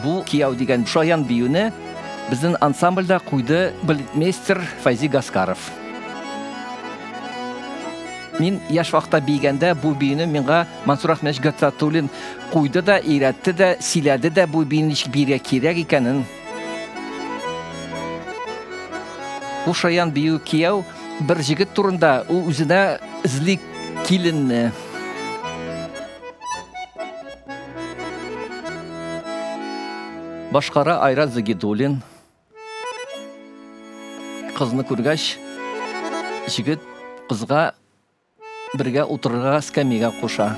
Bu Кияу деген шаян биюне біздің ансамбльда куйды балетмейстер Файзи Гаскаров. Мен яш вақта бейгенде бұл бейіні менға Мансур Ахмедович Гататуллин куйды да, үйретті де, силәді де бұл бейіні біре керек екенін. Бұл шаян бию Кияу бір жігіт турында өзіне ізлік келінні. Башқара Айрат Загидуллин. Қызны көргәш, жігіт қызға бірге отырға скамейға қоша.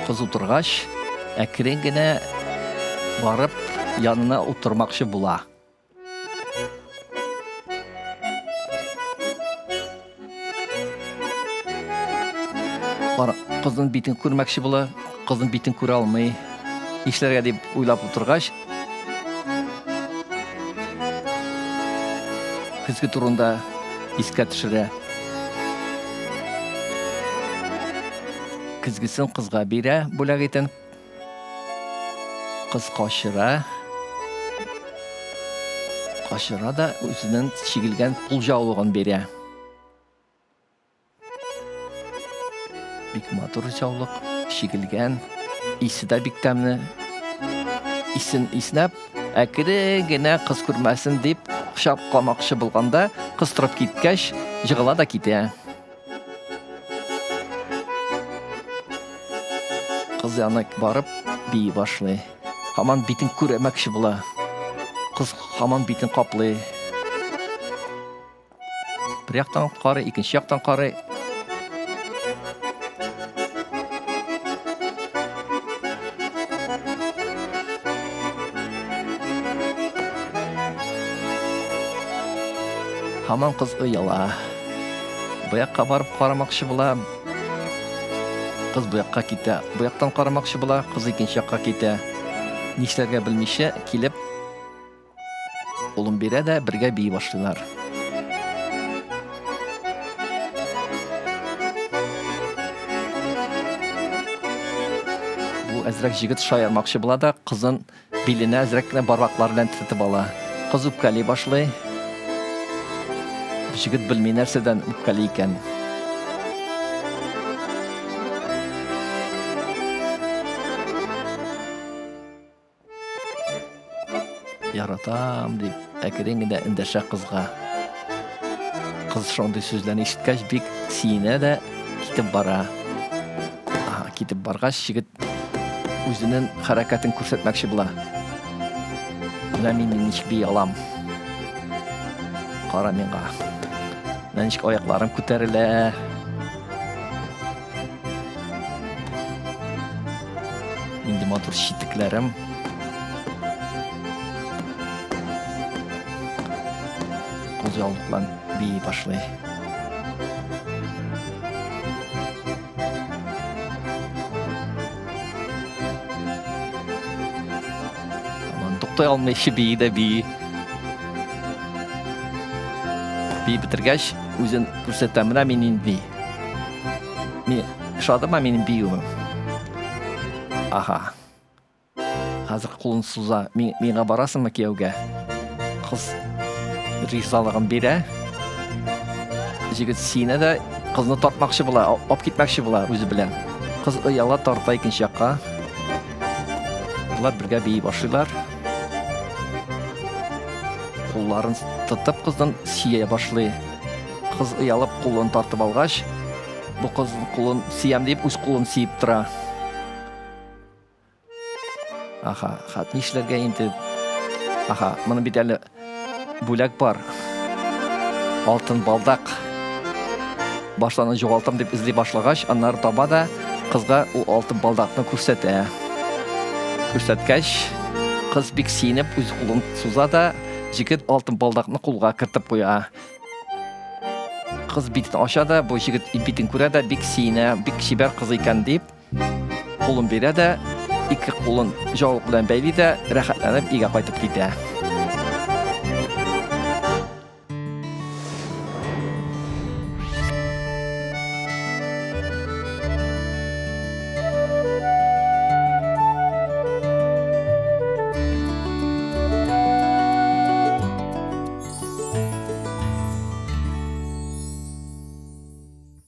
Қыз отырғаш, әкіренгіне барып, янына отырмақшы бұла. Қыздың бетін көрмәкші бұла, қыздың бетін көре алмай, ешлерге деп ойлап отырғаш, күзгі тұрында еске түшірі. Күзгісін қызға бере бөләк етін, қыз қашыра да өзінің шегілген пұл жаулығын бере. Бик матур жаулық, шегілген, исі да бик тәмні. Исін иснәп, әкірегіне қыз көрмәсін деп құшап қалмақшы болғанда, қыз тұрып кеткәш, жығыла да кете. Қыз яна барып, бей башлы. Хаман бетін көремәкші бұла. Қыз хаман бетін қаплы. Бір яқтан қары, екінші яқтан қары. Хаман қыз ұяла. Бұяққа барып қарамақшы бұла. Қыз бұяққа кете. Бұяқтан қарамақшы бұла. Қыз екінші яққа кете. Нешлерге білмейші келіп, олым бере де бірге бей башлылар. Бұл әзірек жігіт шайармақшы бұла да, қызын беліне әзірекіне барбақларынан тітіп ала. Қыз үпкәлей башлы. Жігіт білмей нәрседен үпкәлей екен. Яратам деп, әкіреңінде үндәші қызға. Қыз шонды сөзләні ешіткәш бек сиіне де кетіп бара. Кетіп барғаш жігіт өзінің харакатын көрсетмәкші бұла. Мұна мен нешік бей алам. Қара менға. Нәнішік аяқларым көтәрілі. Менде матур шитіклерім. Қыз жаулықлан бей башлы. Аман тоқтай алмайшы бей де бей. Бей бітіргәш, өзін көрсетеміна менің бей. Мен шадыма менің бей өмім. Қазір құлын суза. Менға барасың ма кеуге? Қыз ризалығын бере. Жігіт сиіне де қызны тартмақшы бұла, оп кетмәкші бұла өзі білен. Қыз ұяла тарта екінші жаққа. Бұлар бірге бей башылар. Құлларын тұтып қыздың сие башлы. Қыз ұялып құлын тартып алғаш, бұл қыздың құлын сиям deyip өз құлын сиіп тұра. Хат нешлерге енді. Мұның бет әлі бөлек бар. Алтын балдақ. Башланы жоғалтам деп ізлей башлағаш, анар таба да қызға ол алтын балдақны көрсеті. Көрсеткәш, қыз бек сиініп өз құлын суза да, жігіт алтын балдақны құлға кіртіп қоя. Қыз бетін аша да, бұл жігіт бетін көре да, бек сиіне, бек шебер қыз екен деп, құлын бере да, екі құлын жауық білен бәйлі де, рәхатланып, еге қайтып кете.